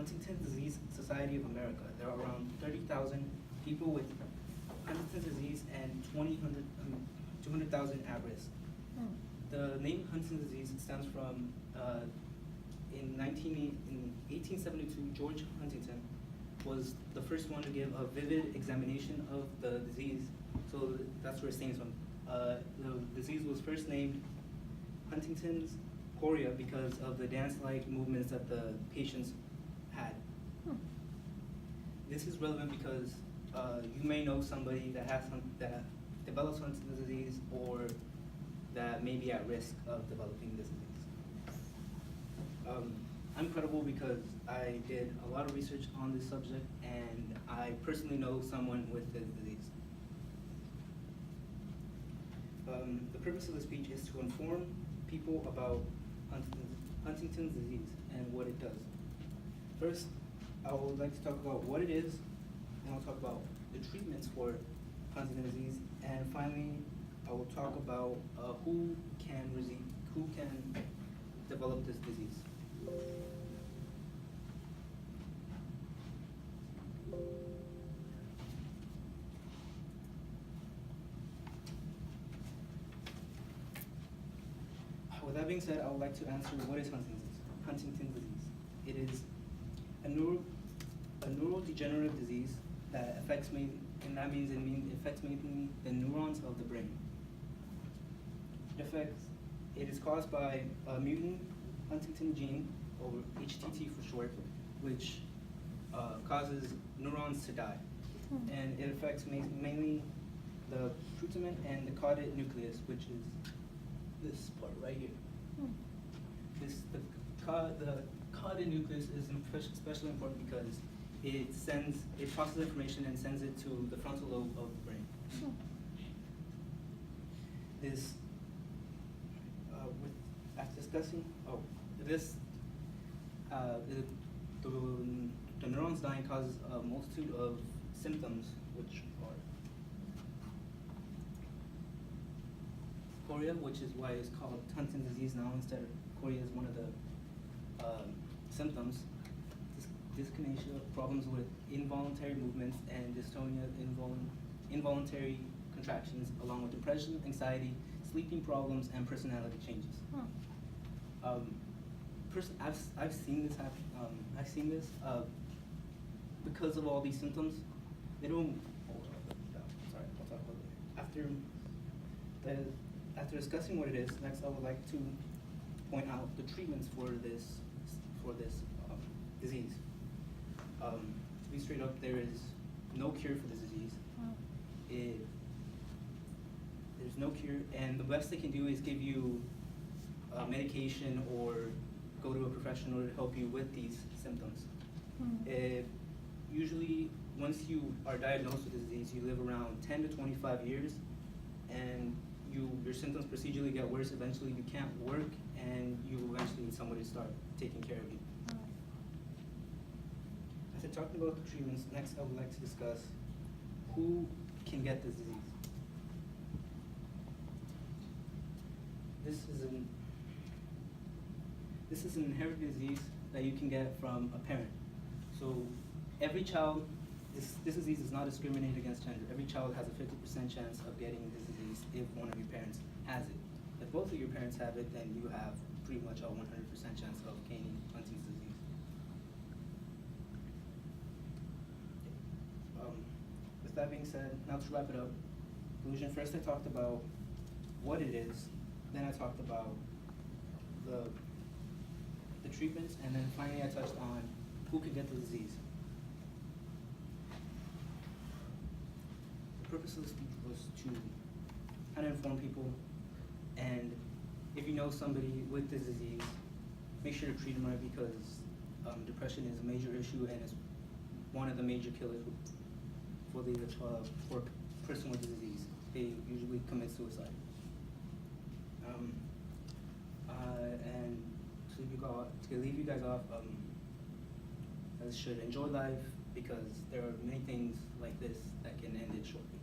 Huntington's Disease Society of America. There are around 30,000 people with Huntington's disease and 200,000 at risk. The name Huntington's disease stems from in 1872, George Huntington was the first one to give a vivid examination of the disease, so that's where it stems from. The disease was first named Huntington's chorea because of the dance-like movements that the patients had. This is relevant because you may know somebody that that develops Huntington's disease or that may be at risk of developing this disease. I'm credible because I did a lot of research on this subject and I personally know someone with this disease. The purpose of the speech is to inform people about Huntington's disease and what it does. First, I would like to talk about what it is, and I'll talk about the treatments for Huntington's disease, and finally, I will talk about who can develop this disease. With that being said, I would like to answer what is Huntington's disease. It is a neurodegenerative disease that affects it affects mainly the neurons of the brain. It is caused by a mutant Huntington gene, or HTT for short, which causes neurons to die. And it affects mainly the putamen and the caudate nucleus, which is this part right here. The caudate nucleus is especially important because it processes information and sends it to the frontal lobe of the brain. After discussing, the neurons dying causes a multitude of symptoms, which are chorea, which is why it's called Huntington's disease now instead of chorea is one of the symptoms. Dyskinesia, problems with involuntary movements, and dystonia, involuntary contractions, along with depression, anxiety, sleeping problems, and personality changes. I've seen this happen. I've seen this because of all these symptoms. They don't. Sorry, I'll talk about it later. After discussing what it is, next I would like to point out the treatments for this disease. To be straight up, there is no cure for this disease. There's no cure, and the best they can do is give you medication or go to a professional to help you with these symptoms. Usually, once you are diagnosed with the disease, you live around 10 to 25 years, and your symptoms procedurally get worse. Eventually, you can't work, and you eventually need somebody to start taking care of you. After talking about the treatments, next I would like to discuss who can get this disease. This is an inherited disease that you can get from a parent. So every child, this disease is not discriminated against gender. Every child has a 50% chance of getting this disease if one of your parents has it. If both of your parents have it, then you have pretty much a 100% chance of gaining Huntington's disease. With that being said, now to wrap it up, conclusion. First I talked about what it is, then I talked about the treatments, and then finally I touched on who can get the disease. The purpose of the speech was to kind of inform people, and if you know somebody with this disease, make sure to treat them right because depression is a major issue and it's one of the major killers for a person with the disease. They usually commit suicide. And to leave you guys off, you should enjoy life because there are many things like this that can end it shortly.